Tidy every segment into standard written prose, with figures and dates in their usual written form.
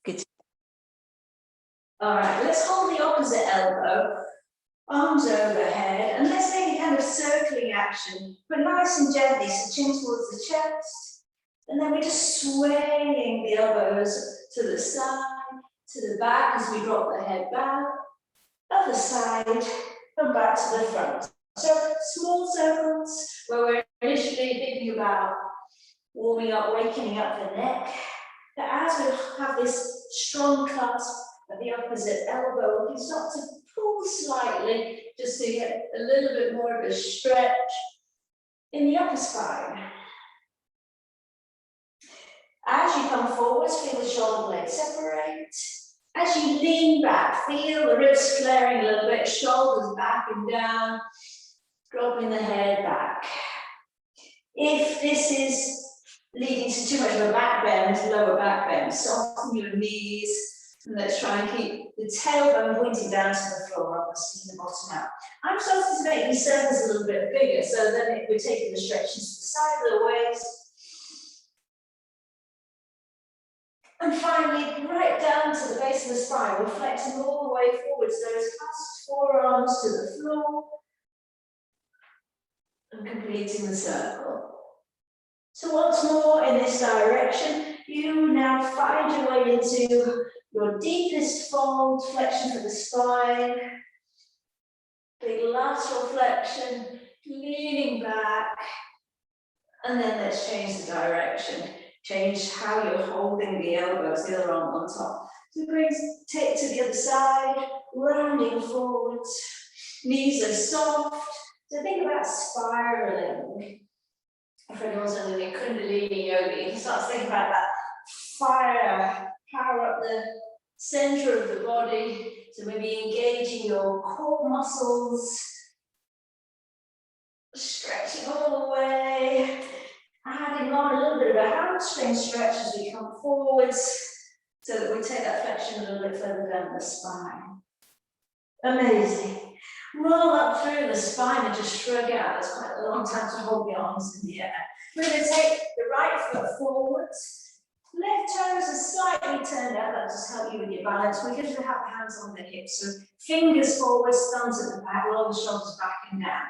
Good. All right, let's hold the opposite elbow, arms overhead, and let's make a kind of circling action, but nice and gently, so chin towards the chest. And then we're just swaying the elbows to the side, to the back as we drop the head back, other side, and back to the front. So small circles where we're initially thinking about warming up, wakening up the neck. But as we have this strong clasp at the opposite elbow, we can start to pull slightly just to get a little bit more of a stretch in the upper spine. As you come forwards, feel the shoulder blades separate. As you lean back, feel the ribs flaring a little bit, shoulders back and down, dropping the head back. If this is leading to too much of a back bend, lower back bend, soften your knees, and let's try and keep the tailbone pointing down to the floor, obviously the bottom out. I'm starting to make these circles a little bit bigger, so then we're taking the stretches to the side of the waist. And finally, right down to the base of the spine, we're flexing all the way forwards, those clasped forearms to the floor, and completing the circle. So once more in this direction, you now find your way into your deepest fold, flexion for the spine, big lateral flexion, leaning back, and then let's change the direction. Change how you're holding the elbows, the other arm on top. So take to the other side, rounding forwards, knees are soft. So think about spiraling. If anyone's under the Kundalini yoga, you can start to think about that fire, power up the center of the body. So maybe engaging your core muscles, stretching all the way, adding on a little bit of a hamstring stretch as we come forwards, so that we take that flexion a little bit further down the spine. Amazing. Roll up through the spine and just shrug out. It's quite a long time to hold the arms in the air. We're going to take the right foot forwards. Left toes are slightly turned out. That just helps you with your balance. We're going to have hands on the hips. So fingers forwards, thumbs at the back, roll the shoulders back and down.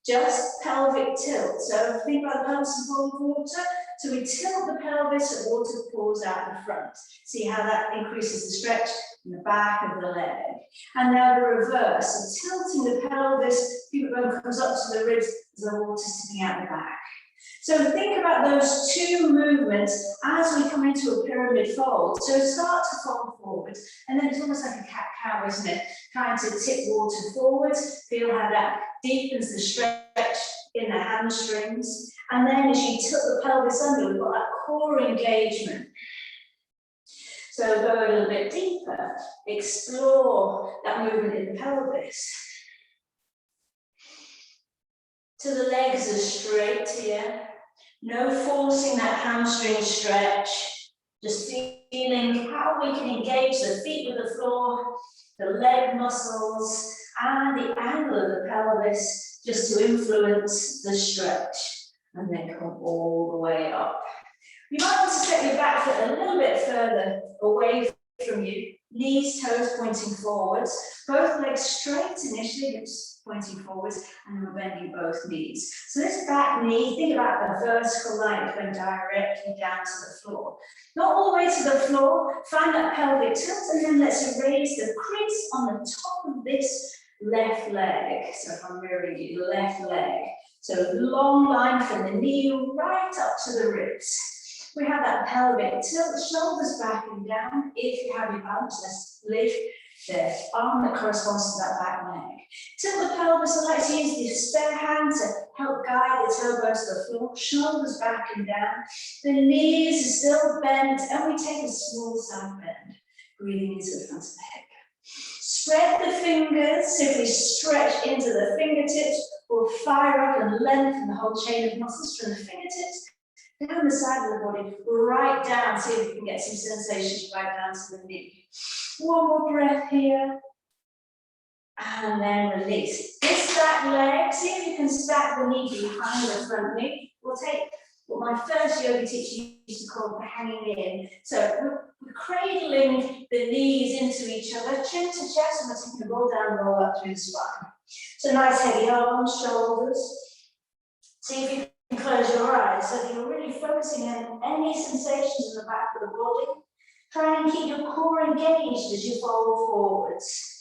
Just pelvic tilt. So think about the pelvis full of water. So we tilt the pelvis and water pours out the front. See how that increases the stretch in the back of the leg. And now the reverse. So tilting the pelvis, pubic bone comes up to the ribs as the water's sitting out the back. So think about those two movements as we come into a pyramid fold. So start to fold forward, and then it's almost like a cat-cow, isn't it? Trying to tip water forwards. Feel how that deepens the stretch in the hamstrings. And then as you tilt the pelvis under, we've got that core engagement. So go a little bit deeper. Explore that movement in the pelvis. So the legs are straight here. No forcing that hamstring stretch. Just feeling how we can engage the feet with the floor, the leg muscles, and the angle of the pelvis just to influence the stretch. And then come all the way up. You might want to step your back foot a little bit further away from you. Knees, toes pointing forwards. Both legs straight initially, hips pointing forwards, and then we're bending both knees. So this back knee, think about the vertical line going directly down to the floor. Not all the way to the floor, find that pelvic tilt, and then let's raise the crease on the top of this left leg. So if I'm mirroring you, left leg. So long line from the knee right up to the ribs. We have that pelvic tilt, shoulders back and down. If you have your balance, let's lift the arm that corresponds to that back leg. Tilt the pelvis. I like to use the spare hand to help guide the tailbone to the floor. Shoulders back and down. The knees are still bent, and we take a small side bend, breathing into the front of the hip. Spread the fingers. Simply stretch into the fingertips. We'll fire up and lengthen the whole chain of muscles from the fingertips down the side of the body, right down. See if we can get some sensations right down to the knee. One more breath here. And then release. This back leg, see if you can stack the knee behind the front knee. We'll take what my first yoga teacher used to call the hanging in. So we're cradling the knees into each other, chin to chest, and we're taking a roll down, roll up through the spine. So nice heavy arms, shoulders. See if you can close your eyes so that you're really focusing on any sensations in the back of the body. Try and keep your core engaged as you fold forwards.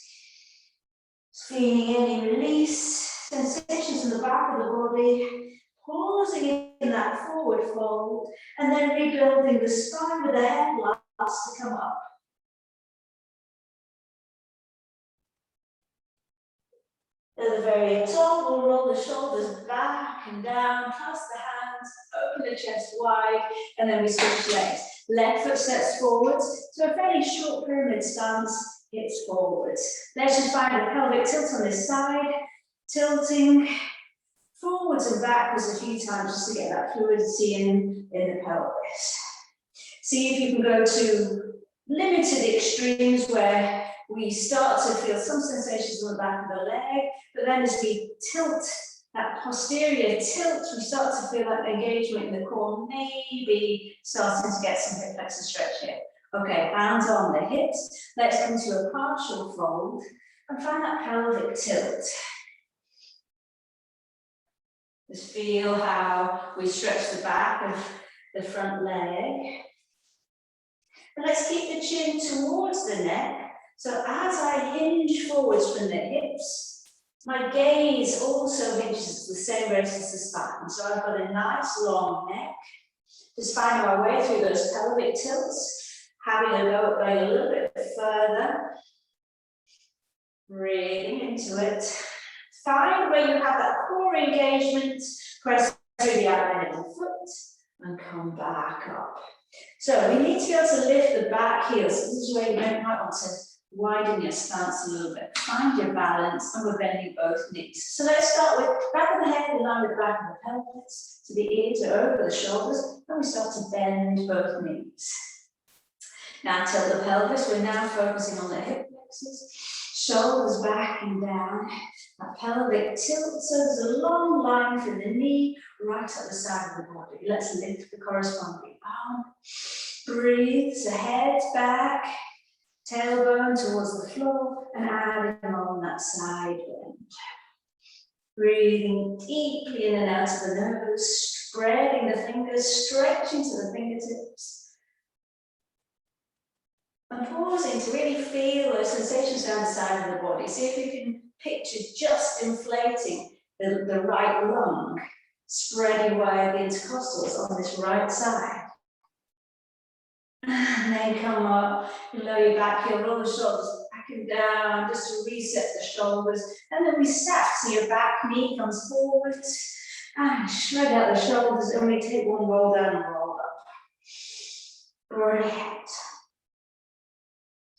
Feeling any release, sensations in the back of the body, pausing in that forward fold, and then rebuilding the spine with the head last to come up. At the very top, we'll roll the shoulders back and down, clasp the hands, open the chest wide, and then we switch legs. Left foot steps forwards, so a fairly short pyramid stance, hips forwards. Let's just find a pelvic tilt on this side, tilting forwards and backwards a few times just to get that fluidity in the pelvis. See if you can go to limited extremes where we start to feel some sensations on the back of the leg, but then as we tilt, that posterior tilt, we start to feel that engagement in the core, maybe starting to get some hip flexor stretch here. Okay, hands on the hips. Let's come to a partial fold and find that pelvic tilt. Just feel how we stretch the back of the front leg. And let's keep the chin towards the neck. So as I hinge forwards from the hips, my gaze also hinges the same rate as the spine. So I've got a nice long neck. Just finding my way through those pelvic tilts, having a go at going a little bit further. Breathing into it. Find where you have that core engagement, press through the outline of the foot, and come back up. So we need to be able to lift the back heels. This is where you might want to widen your stance a little bit. Find your balance, and we're bending both knees. So let's start with back of the head in line with the back of the pelvis. So the ears are over the shoulders, and we start to bend both knees. Now tilt the pelvis. We're now focusing on the hip flexors. Shoulders back and down. That pelvic tilt, so there's a long line from the knee right up the side of the body. Let's lift the corresponding arm. Breathe, so head back, tailbone towards the floor, and adding on that side bend. Breathing deeply in and out of the nose, spreading the fingers, stretching to the fingertips. And pausing to really feel those sensations down the side of the body. See if you can picture just inflating the right lung, spreading wide the intercostals on this right side. And then come up, lower your back heel, roll the shoulders back and down, just to reset the shoulders. And then we stack, so your back knee comes forward, and shred out the shoulders, and we take one roll down and roll up. Great.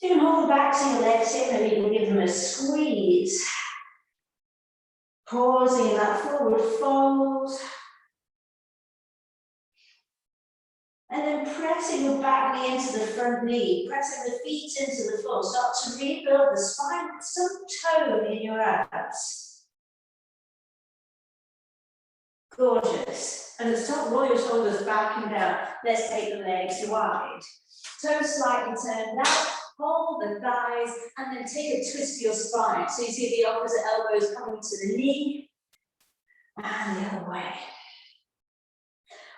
You can hold the backs of your legs in, and you can give them a squeeze. Pausing in that forward fold. And then pressing your back knee into the front knee, pressing the feet into the floor. Start to rebuild the spine with some tone in your abs. Gorgeous. And at the top, roll your shoulders back and down. Let's take the legs wide. Toes slightly turned out. Hold the thighs, and then take a twist to your spine. So you see the opposite elbows coming to the knee, and the other way.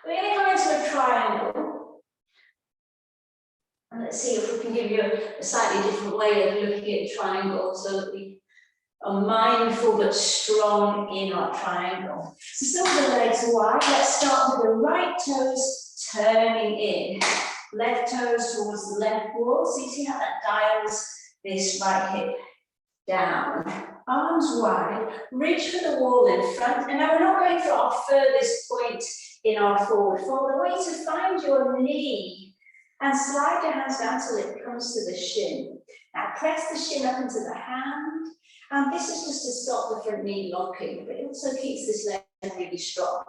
We're going to come into a triangle. And let's see if we can give you a slightly different way of looking at triangle so that we are mindful but strong in our triangle. So still with the legs wide, let's start with the right toes turning in. Left toes towards the left wall. So you see how that dials this right hip down. Arms wide, reach for the wall in front. And now we're not going for our furthest point in our forward fold. I want you to find your knee and slide your hands down till it comes to the shin. Now press the shin up into the hand. And this is just to stop the front knee locking, but it also keeps this leg really strong.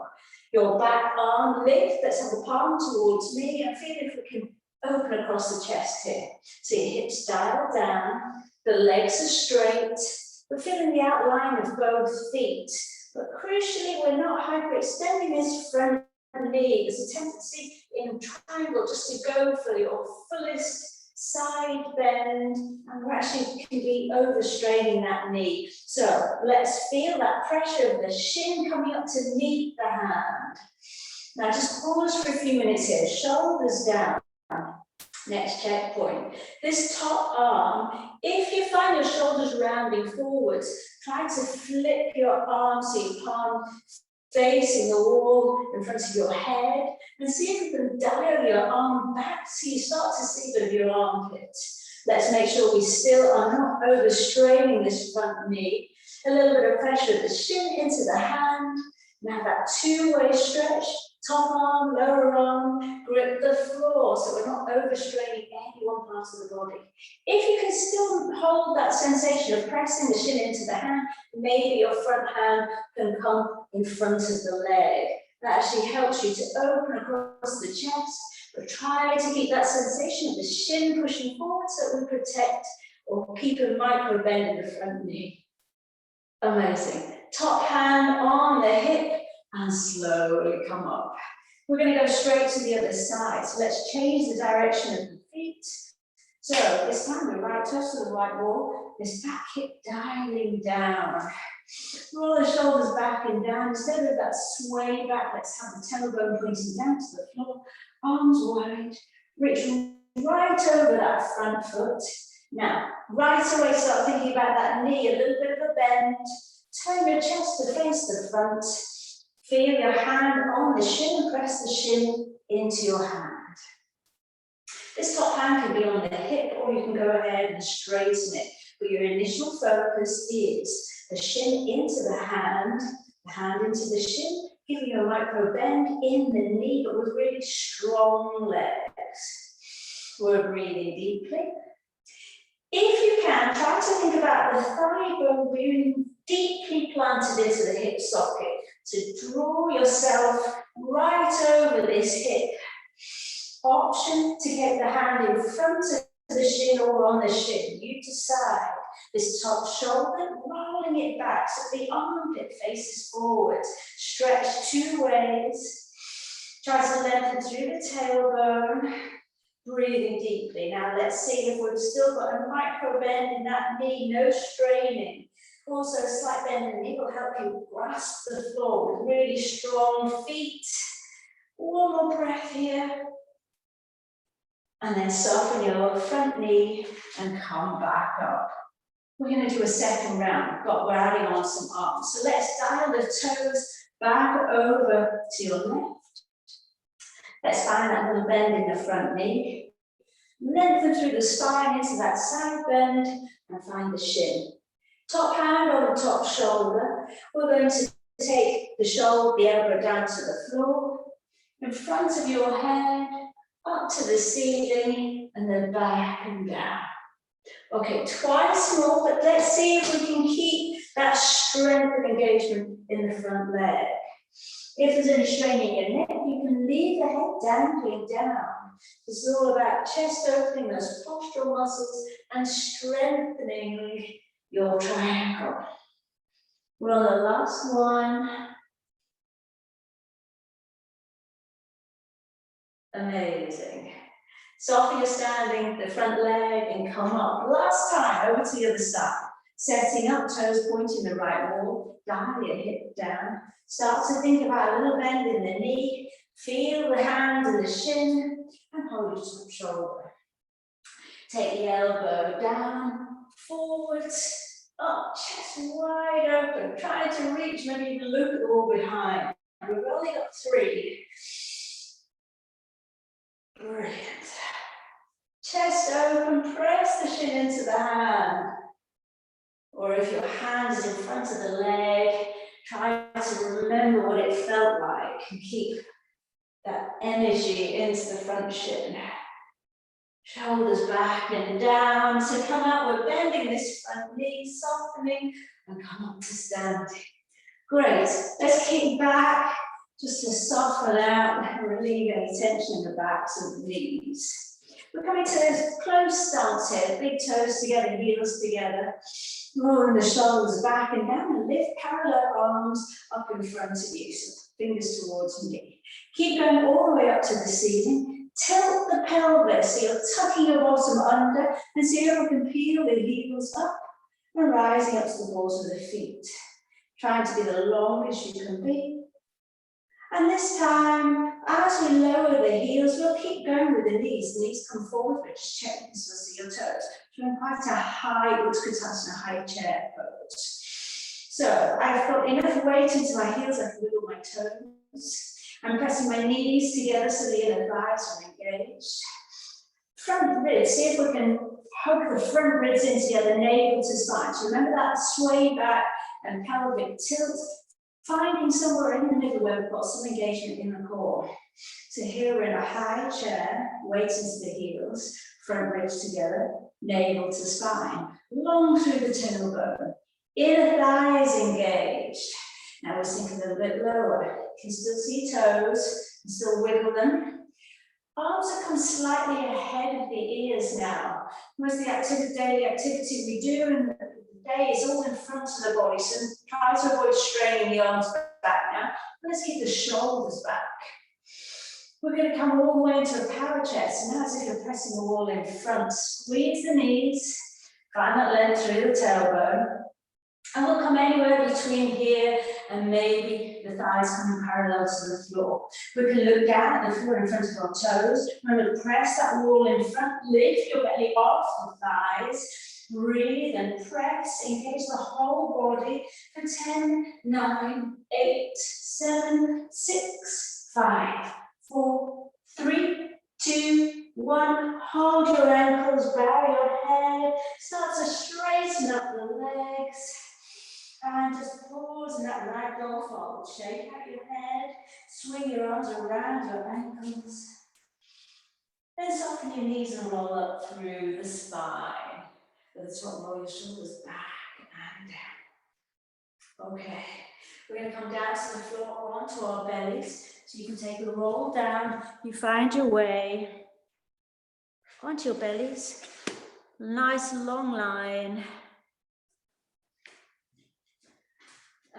Your back arm lift, let's have the palm towards me, and feel if we can open across the chest here. So your hips dial down, the legs are straight, we're feeling the outline of both feet, but crucially we're not hyperextending this front knee. There's a tendency in triangle just to go for your fullest side bend, and we actually can be overstraining that knee. So let's feel that pressure of the shin coming up to meet the hand. Now just pause for a few minutes here, shoulders down. Next checkpoint. This top arm, if you find your shoulders rounding forwards, try to flip your arm so your palm facing the wall in front of your head, and see if you can dial your arm back so you start to see a bit of your armpit. Let's make sure we still are not overstraining this front knee. A little bit of pressure of the shin into the hand. Now that two-way stretch, top arm, lower arm, grip the floor so we're not overstraining any one part of the body. If you can still hold that sensation of pressing the shin into the hand, maybe your front hand can come in front of the leg. That actually helps you to open across the chest, but try to keep that sensation of the shin pushing forward so we protect or keep a micro bend in the front knee. Amazing. Top hand on the hip and slowly come up. We're going to go straight to the other side. So let's change the direction of the feet. So this time the right toes to the right wall, this back hip dialing down. Roll the shoulders back and down. Instead of that sway back, let's have the tailbone pointing down to the floor. Arms wide. Reach right over that front foot. Now, right away start thinking about that knee, a little bit of a bend. Turn your chest to face the front. Feel your hand on the shin, press the shin into your hand. This top hand can be on the hip, or you can go ahead and straighten it. But your initial focus is the shin into the hand into the shin, giving you a micro bend in the knee, but with really strong legs. We're breathing deeply. If you can, try to think about the thigh bone being deeply planted into the hip socket to draw yourself right over this hip. Option to get the hand in front of the shin or on the shin. You decide. This top shoulder, rolling it back so the armpit faces forward. Stretch two ways. Try to lengthen through the tailbone. Breathing deeply. Now let's see if we've still got a micro bend in that knee, no straining. Also a slight bend in the knee will help you grasp the floor with really strong feet. One more breath here. And then soften your front knee and come back up. We're going to do a second round. We're adding on some arms. So let's dial the toes back over to your left. Let's find that little bend in the front knee. Lengthen through the spine into that side bend and find the shin. Top hand on the top shoulder. We're going to take the shoulder, the elbow down to the floor, in front of your head, up to the ceiling, and then back and down. Okay, twice more, but let's see if we can keep that strength of engagement in the front leg. If there's any strain in your neck, you can leave the head dangling down. This is all about chest opening, those postural muscles, and strengthening your triangle. We're on the last one. Amazing. Soften your standing, the front leg, and come up. Last time, over to the other side. Setting up, toes pointing the right wall, dial your hip down. Start to think about a little bend in the knee. Feel the hand and the shin, and hold your top shoulder. Take the elbow down, forwards, up, chest wide open. Try to reach, maybe even look at the wall behind. We've only got 3. Brilliant. Chest open, press the shin into the hand. Or if your hand is in front of the leg, try to remember what it felt like and keep that energy into the front shin. Shoulders back and down. So come out, we're bending this front knee, softening, and come up to standing. Great. Let's kick back just to soften out and relieve any tension in the backs and the knees. We're coming to this close stance here, big toes together, heels together. Rolling the shoulders back and down and lift parallel arms up in front of you, so fingers towards me. Keep going all the way up to the ceiling. Tilt the pelvis, so you're tucking your bottom under, and see if you can peel the heels up and rising up to the balls of the feet. Trying to be the longest you can be. And this time, as we lower the heels, we'll keep going with the knees. The knees come forward, but just check the distance of your toes. Doing quite a high Utkatasana, high chair pose. So I've got enough weight into my heels, I can wiggle my toes. I'm pressing my knees together so the inner thighs are engaged. Front ribs, see if we can hug the front ribs in together, navel to spine. So remember that sway back and pelvic tilt, finding somewhere in the middle where we've got some engagement in the core. So here we're in a high chair, weight into the heels, front ribs together, navel to spine, long through the tailbone, inner thighs engaged. Now we're sinking a little bit lower. You can still see toes, and still wiggle them. Arms will come slightly ahead of the ears now. Most of the daily activity we do in the day is all in front of the body, so try to avoid straining the arms back now. Let's keep the shoulders back. We're going to come all the way into a power chair, so now as if you're pressing the wall in front. Squeeze the knees, find that length through the tailbone. And we'll come anywhere between here and maybe the thighs coming parallel to the floor. We can look down at the floor in front of our toes. Remember to press that wall in front, lift your belly off the thighs, breathe and press, engage the whole body for 10, 9, 8, 7, 6, 5, 4, 3, 2, 1. Hold your ankles, bow your head, start to straighten up the legs. And just pause in that ragdoll fold. Shake out your head, swing your arms around your ankles. Then soften your knees and roll up through the spine. At the top, roll your shoulders back and down. Okay, we're going to come down to the floor onto our bellies. So you can take a roll down. You find your way onto your bellies. Nice long line.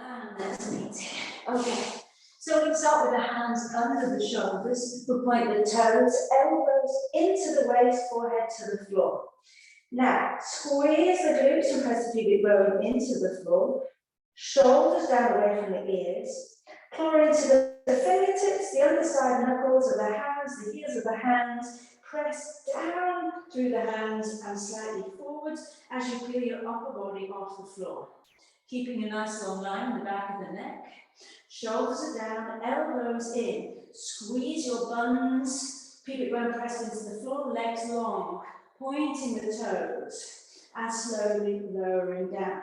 And that's neat. Okay, so we'll start with the hands under the shoulders. We'll point the toes, elbows into the waist, forehead to the floor. Now, squeeze the glutes and press the pubic bone into the floor. Shoulders down away from the ears. Claw into the fingertips, the underside knuckles of the hands, the heels of the hands. Press down through the hands and slightly forwards as you peel your upper body off the floor. Keeping a nice long line in the back of the neck. Shoulders are down, elbows in. Squeeze your buns, pubic bone pressed into the floor, legs long, pointing the toes, and slowly lowering down.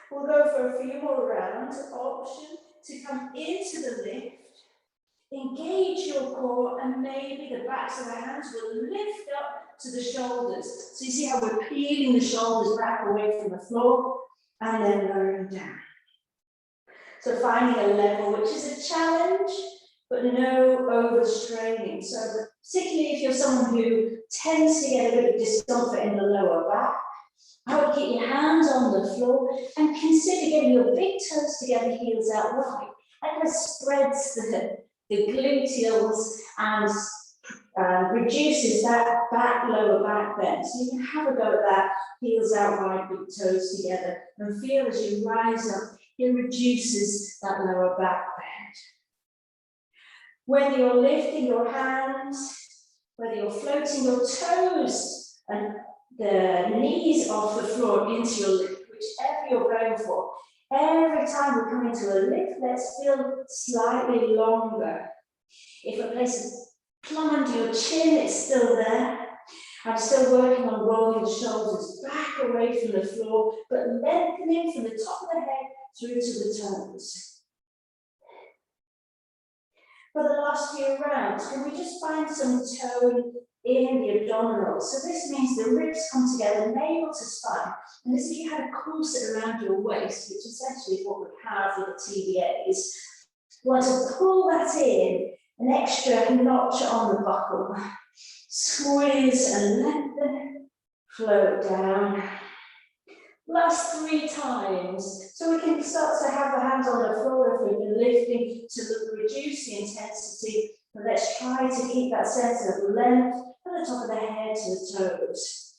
We'll go for a few more rounds. Option to come into the lift, engage your core, and maybe the backs of the hands will lift up to the shoulders. So you see how we're peeling the shoulders back away from the floor, and then lowering down. So finding a level, which is a challenge, but no overstraining. So particularly if you're someone who tends to get a bit of discomfort in the lower back, I would keep your hands on the floor and consider getting your big toes together, heels out wide. That kind of spreads the gluteals and reduces that lower back bend. So you can have a go at that, heels out wide, big toes together, and feel as you rise up, it reduces that lower back bend. Whether you're lifting your hands, whether you're floating your toes and the knees off the floor into your lift, whichever you're going for, every time we come into a lift, let's feel slightly longer. If a place is plumb under your chin, it's still there. I'm still working on rolling the shoulders back away from the floor, but lengthening from the top of the head through to the toes. For the last few rounds, can we just find some tone in the abdominals? So this means the ribs come together, navel to spine, and as if you had a corset around your waist, which essentially is what we have with the TBAs. You want to pull that in, an extra notch on the buckle. Squeeze and lengthen, float down. Last 3 times. So we can start to have the hands on the floor if we've been lifting to reduce the intensity. But let's try to keep that sense of length from the top of the head to the toes.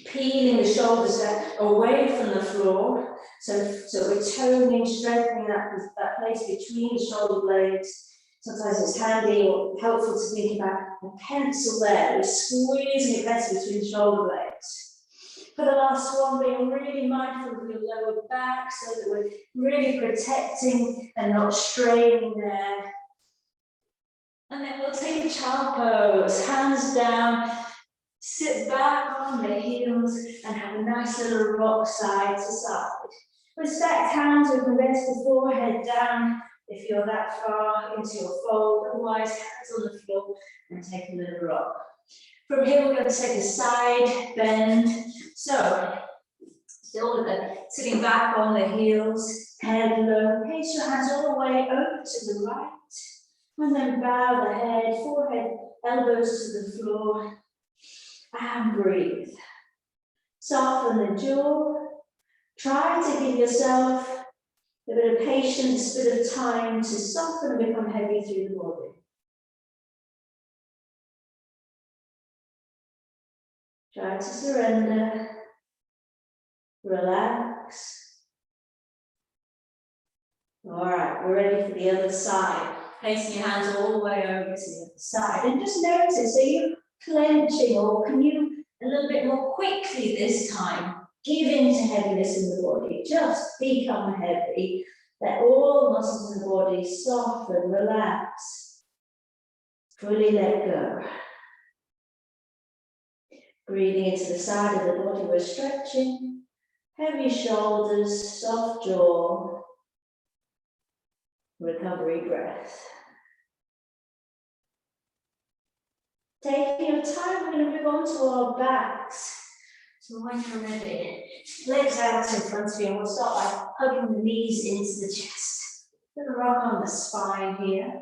Peeling the shoulders away from the floor. So we're toning, strengthening that place between the shoulder blades. Sometimes it's handy or helpful to think about a pencil there. We're squeezing it better between the shoulder blades. For the last one, being really mindful of your lower back so that we're really protecting and not straining there. And then we'll take a child pose, hands down, sit back on the heels and have a nice little rock side to side. With stacked hands, we can rest the forehead down if you're that far into your fold, otherwise hands on the floor and take a little rock. From here, we're going to take a side bend. So, still with the sitting back on the heels, head low, place your hands all the way over to the right, and then bow the head, forehead, elbows to the floor, and breathe. Soften the jaw. Try to give yourself a bit of patience, a bit of time to soften and become heavy through the body. Try to surrender, relax. All right, we're ready for the other side. Placing your hands all the way over to the other side. And just notice, are you clenching or can you a little bit more quickly this time give in to heaviness in the body? Just become heavy. Let all muscles in the body soften, relax. Fully let go. Breathing into the side of the body, we're stretching. Heavy shoulders, soft jaw. Recovery breath. Taking your time, we're going to move on to our backs. So when you're ready, legs out in front of you, and we'll start by hugging the knees into the chest. Little rock on the spine here.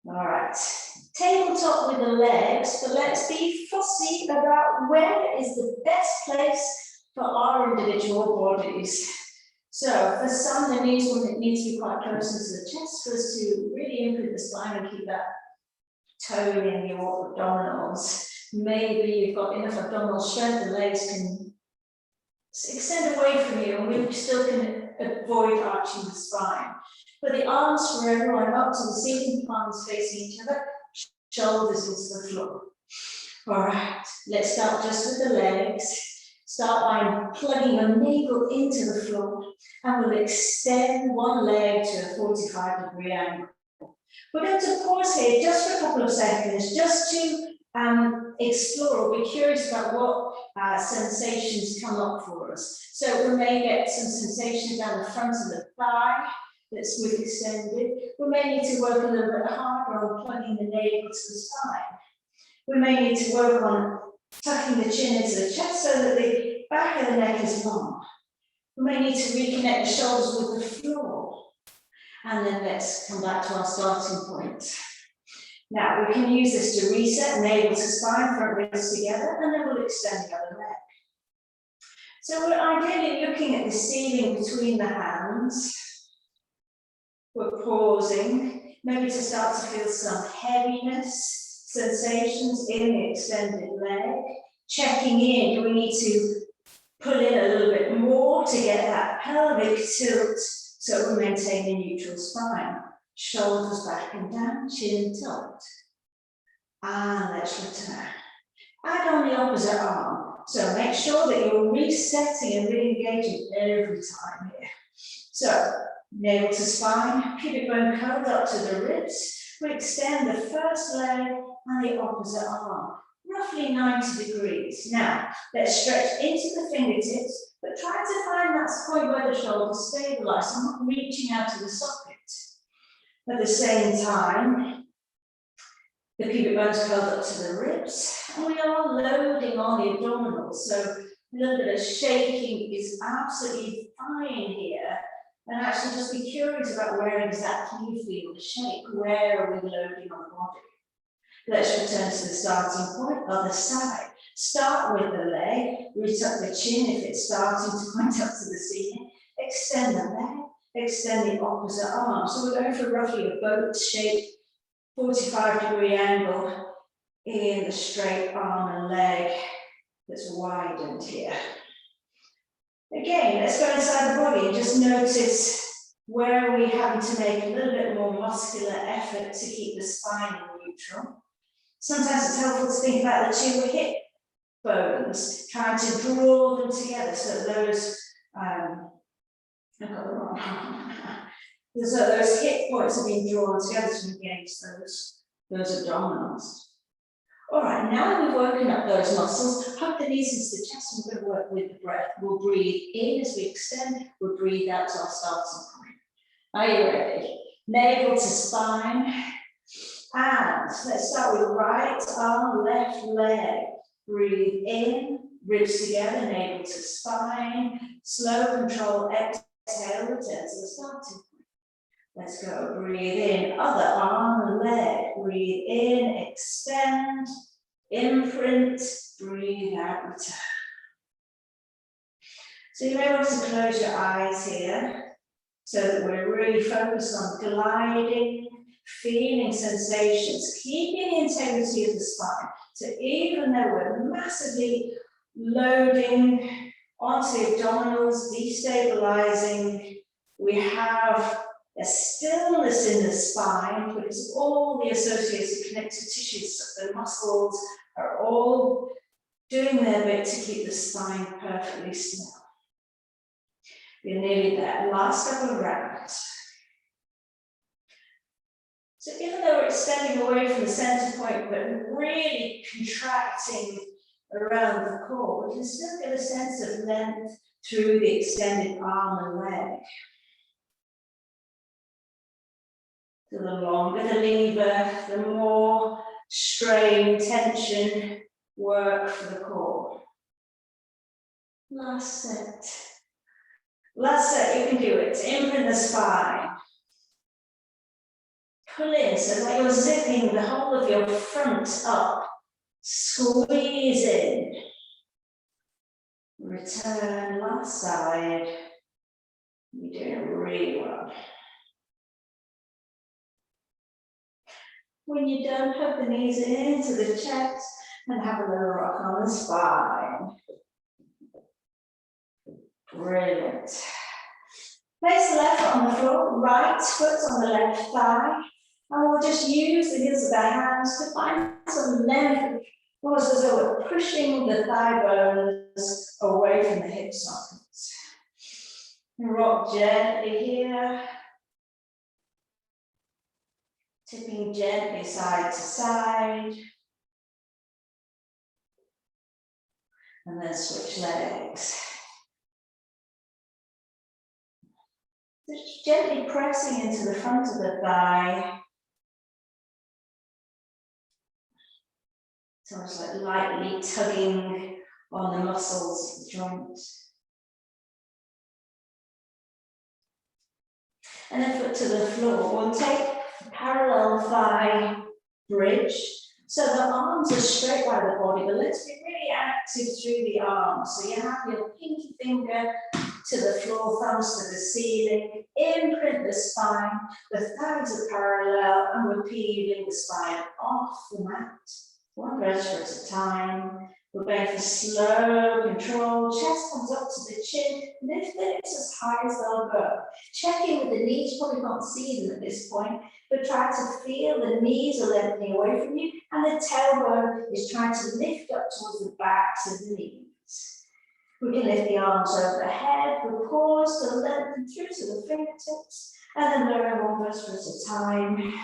All right, tabletop with the legs, but let's be fussy about where is the best place for our individual bodies. So for some, the knees will need to be quite close into the chest for us to really improve the spine and keep that toning your abdominals. Maybe you've got enough abdominal strength, the legs can extend away from you, and we still can avoid arching the spine. But the arms for everyone up to the seating, palms facing each other, shoulders into the floor. All right, let's start just with the legs. Start by plugging your navel into the floor, and we'll extend one leg to a 45-degree angle. We're going to pause here just for a couple of seconds, just to explore or be curious about what sensations come up for us. So we may get some sensations down the front of the thigh that's we've extended. We may need to work a little bit harder on plugging the navel to the spine. We may need to work on tucking the chin into the chest so that the back of the neck is long. We may need to reconnect the shoulders with the floor. And then let's come back to our starting point. Now, we can use this to reset, navel to spine, front wrists together, and then we'll extend the other leg. So we're ideally looking at the ceiling between the hands. We're pausing, maybe to start to feel some heaviness, sensations in the extended leg. Checking in, do we need to pull in a little bit more to get that pelvic tilt so we maintain a neutral spine? Shoulders back and down, chin tilt. And let's return. Add on the opposite arm. So make sure that you're resetting and re-engaging every time here. So navel to spine, pubic bone curled up to the ribs. We extend the first leg and the opposite arm, roughly 90 degrees. Now, let's stretch into the fingertips, but try to find that point where the shoulders stabilize, so not reaching out to the socket. At the same time, the pubic bone's curled up to the ribs, and we are loading on the abdominals. So a little bit of shaking is absolutely fine here. And actually just be curious about where exactly you feel the shake. Where are we loading on the body? Let's return to the starting point, other side. Start with the leg, reach up the chin if it's starting to point up to the ceiling. Extend the leg, extend the opposite arm. So we're going for roughly a boat shape, 45-degree angle in the straight arm and leg that's widened here. Again, let's go inside the body and just notice where we're having to make a little bit more muscular effort to keep the spine neutral. Sometimes it's helpful to think about the two hip bones, trying to draw them together so those, I got the wrong. So those hip points are being drawn together to engage those abdominals. All right, now we've woken up those muscles, hug the knees into the chest, and we're going to work with the breath. We'll breathe in as we extend, we'll breathe out to our starting point. Are you ready? Navel to spine. And let's start with right arm, left leg. Breathe in, ribs together, navel to spine. Slow control, exhale, return to the starting point. Let's go, breathe in, other arm and leg. Breathe in, extend, imprint, breathe out, return. So you're able to close your eyes here so that we're really focused on gliding, feeling sensations, keeping the integrity of the spine. So even though we're massively loading onto the abdominals, destabilizing, we have a stillness in the spine because all the associated connective tissues, the muscles, are all doing their bit to keep the spine perfectly still. You're nearly there. Last couple of rounds. So even though we're extending away from the center point, but really contracting around the core, we can still get a sense of length through the extended arm and leg. So the longer the lever, the more strain, tension, work for the core. Last set. Last set, you can do it. Imprint the spine. Pull in so that you're zipping the whole of your front up. Squeeze in. Return, last side. You're doing really well. When you're done, hug the knees into the chest and have a little rock on the spine. Brilliant. Place the left foot on the floor, right foot on the left thigh, and we'll just use the heels of our hands to find some length. Almost as though we're pushing the thigh bones away from the hip sockets. Rock gently here. Tipping gently side to side. And then switch legs. Just gently pressing into the front of the thigh. It's almost like lightly tugging on the muscles of the joints. And then foot to the floor. We'll take a parallel thigh bridge. So the arms are straight by the body, but let's be really active through the arms. So you have your pinky finger to the floor, thumbs to the ceiling, imprint the spine, the thighs are parallel, and we're peeling the spine off the mat. One breath at a time. We're going for slow control. Chest comes up to the chin. Lift the hips as high as they'll go. Check in with the knees. You probably can't see them at this point, but try to feel the knees are lengthening away from you, and the tailbone is trying to lift up towards the backs of the knees. We can lift the arms overhead. We'll pause to lengthen through to the fingertips, and then lower one breath at a time.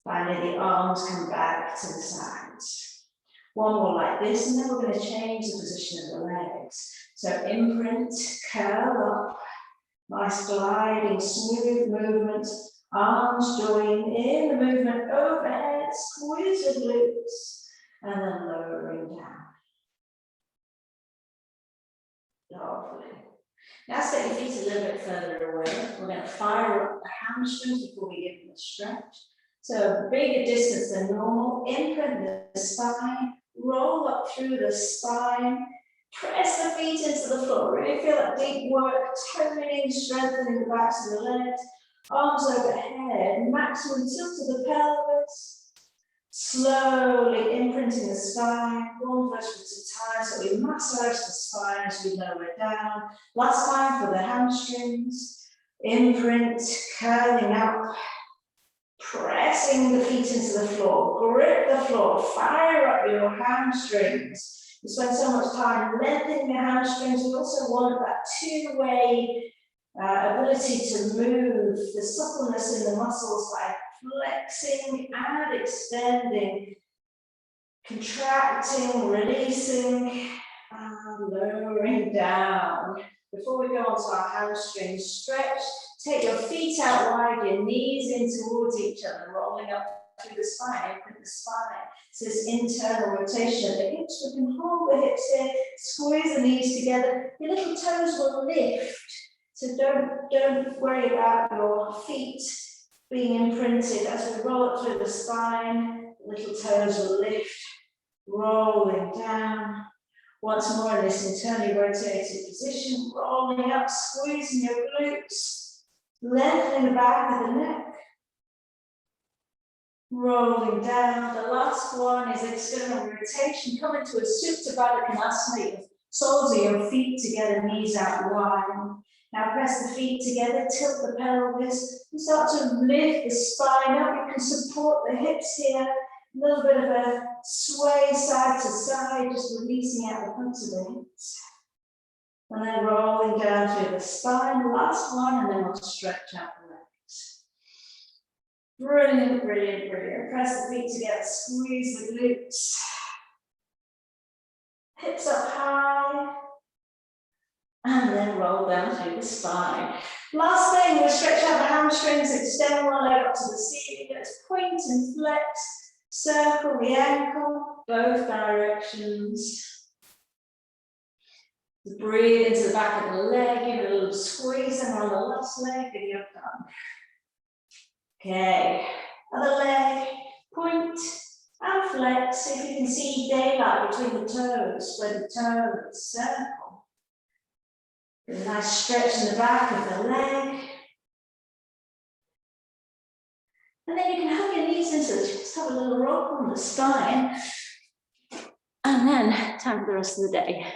Finally, the arms come back to the sides. One more like this, and then we're going to change the position of the legs. So imprint, curl up, nice gliding, smooth movement. Arms join in the movement overhead, squeeze the glutes, and then lowering down. Lovely. Now set your feet a little bit further away. We're going to fire up the hamstrings before we give them a stretch. So a bigger distance than normal. Imprint the spine, roll up up through the spine. Press the feet into the floor. Really feel that deep work, toning, strengthening the backs of the legs. Arms overhead, maximum tilt to the pelvis. Slowly imprinting the spine, one vertebra at a time, so we massage the spine as we lower down. Last time for the hamstrings. Imprint, curling up, pressing the feet into the floor. Grip the floor, fire up your hamstrings. You spend so much time lengthening the hamstrings. We also want that two-way ability to move, the suppleness in the muscles by flexing and extending, contracting, releasing, and lowering down. Before we go on to our hamstring stretch, take your feet out wide, your knees in towards each other, rolling up through the spine, open the spine. So this internal rotation of the hips, we can hold the hips here, squeeze the knees together. Your little toes will lift. So don't worry about your feet being imprinted. As we roll up through the spine, little toes will lift, rolling down. Once more in this internally rotated position, rolling up, squeezing your glutes, lengthening the back of the neck. Rolling down. The last one is external rotation. Come into a Supta Baddha Konasana. Soles of your feet together, knees out wide. Now press the feet together, tilt the pelvis, and start to lift the spine up. You can support the hips here. A little bit of a sway side to side, just releasing out the fronts of the hips. And then rolling down through the spine. Last one, and then we'll stretch out the legs. Brilliant, brilliant, brilliant. Press the feet together, squeeze the glutes. Hips up high. And then roll down through the spine. Last thing, we'll stretch out the hamstrings, extend one leg up to the ceiling. Let's point and flex, circle the ankle, both directions. Breathe into the back of the leg, give it a little squeeze, and on the last leg, and you're done. Okay, other leg, point and flex. See if you can see daylight between the toes, spread the toes, circle. A nice stretch in the back of the leg. And then you can hug your knees into the chest, have a little rock on the spine. And then time for the rest of the day.